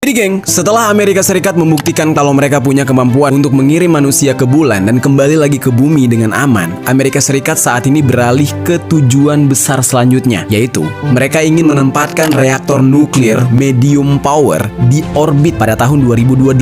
Jadi geng, setelah Amerika Serikat membuktikan kalau mereka punya kemampuan untuk mengirim manusia ke bulan dan kembali lagi ke bumi dengan aman, Amerika Serikat saat ini beralih ke tujuan besar selanjutnya, yaitu mereka ingin menempatkan reaktor nuklir medium power di orbit pada tahun 2028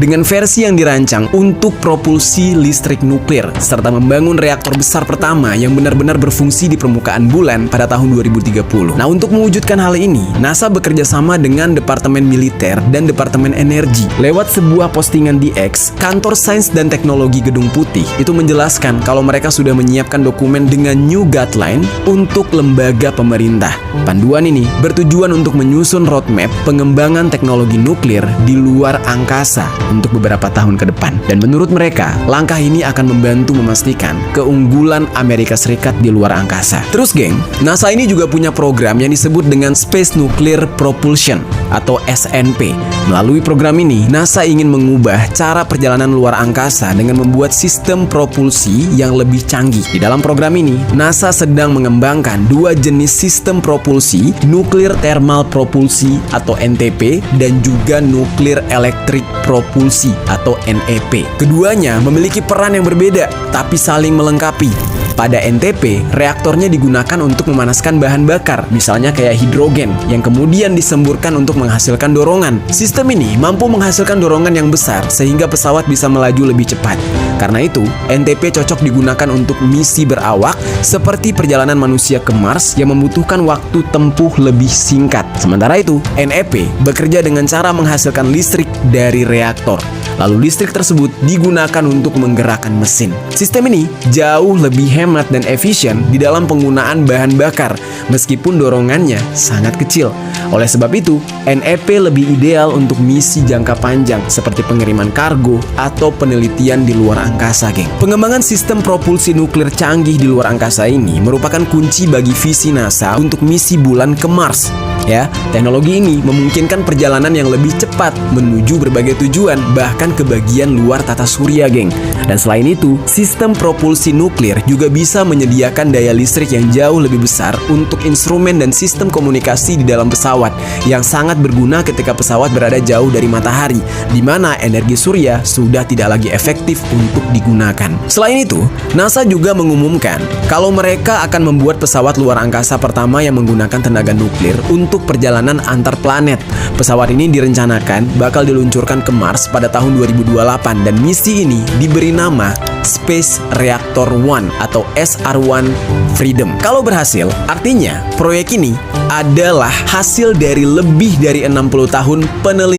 dengan versi yang dirancang untuk propulsi listrik nuklir, serta membangun reaktor besar pertama yang benar-benar berfungsi di permukaan bulan pada tahun 2030. Nah, untuk mewujudkan hal ini, NASA bekerja sama dengan Departemen Militer dan Departemen Energi. Lewat sebuah postingan di X, Kantor Sains dan Teknologi Gedung Putih itu menjelaskan kalau mereka sudah menyiapkan dokumen dengan new guideline untuk lembaga pemerintah. Panduan ini bertujuan untuk menyusun roadmap pengembangan teknologi nuklir di luar angkasa untuk beberapa tahun ke depan. Dan menurut mereka, langkah ini akan membantu memastikan keunggulan Amerika Serikat di luar angkasa. Terus geng, NASA ini juga punya program yang disebut dengan Space Nuclear Propulsion atau SNP. Melalui program ini, NASA ingin mengubah cara perjalanan luar angkasa dengan membuat sistem propulsi yang lebih canggih. Di dalam program ini, NASA sedang mengembangkan dua jenis sistem propulsi, Nuclear Thermal Propulsi atau NTP dan juga Nuclear Electric Propulsi atau NEP. Keduanya memiliki peran yang berbeda tapi saling melengkapi. Pada NTP, reaktornya digunakan untuk memanaskan bahan bakar, misalnya kayak hidrogen, yang kemudian disemburkan untuk menghasilkan dorongan. Sistem ini mampu menghasilkan dorongan yang besar, sehingga pesawat bisa melaju lebih cepat. Karena itu, NTP cocok digunakan untuk misi berawak, seperti perjalanan manusia ke Mars yang membutuhkan waktu tempuh lebih singkat. Sementara itu, NEP bekerja dengan cara menghasilkan listrik dari reaktor. Lalu listrik tersebut digunakan untuk menggerakkan mesin. Sistem ini jauh lebih hemat dan efisien di dalam penggunaan bahan bakar, meskipun dorongannya sangat kecil. Oleh sebab itu, NEP lebih ideal untuk misi jangka panjang seperti pengiriman kargo atau penelitian di luar angkasa, geng. Pengembangan sistem propulsi nuklir canggih di luar angkasa ini merupakan kunci bagi visi NASA untuk misi bulan ke Mars. Ya, teknologi ini memungkinkan perjalanan yang lebih cepat menuju berbagai tujuan, bahkan ke bagian luar tata surya, geng. Dan selain itu, sistem propulsi nuklir juga bisa menyediakan daya listrik yang jauh lebih besar untuk instrumen dan sistem komunikasi di dalam pesawat, yang sangat berguna ketika pesawat berada jauh dari matahari, di mana energi surya sudah tidak lagi efektif untuk digunakan. Selain itu, NASA juga mengumumkan kalau mereka akan membuat pesawat luar angkasa pertama yang menggunakan tenaga nuklir untuk perjalanan antar planet. Pesawat ini direncanakan bakal diluncurkan ke Mars pada tahun 2028 dan misi ini diberi nama Space Reactor One atau SR1 Freedom. Kalau berhasil, artinya proyek ini adalah hasil dari lebih dari 60 tahun penelitian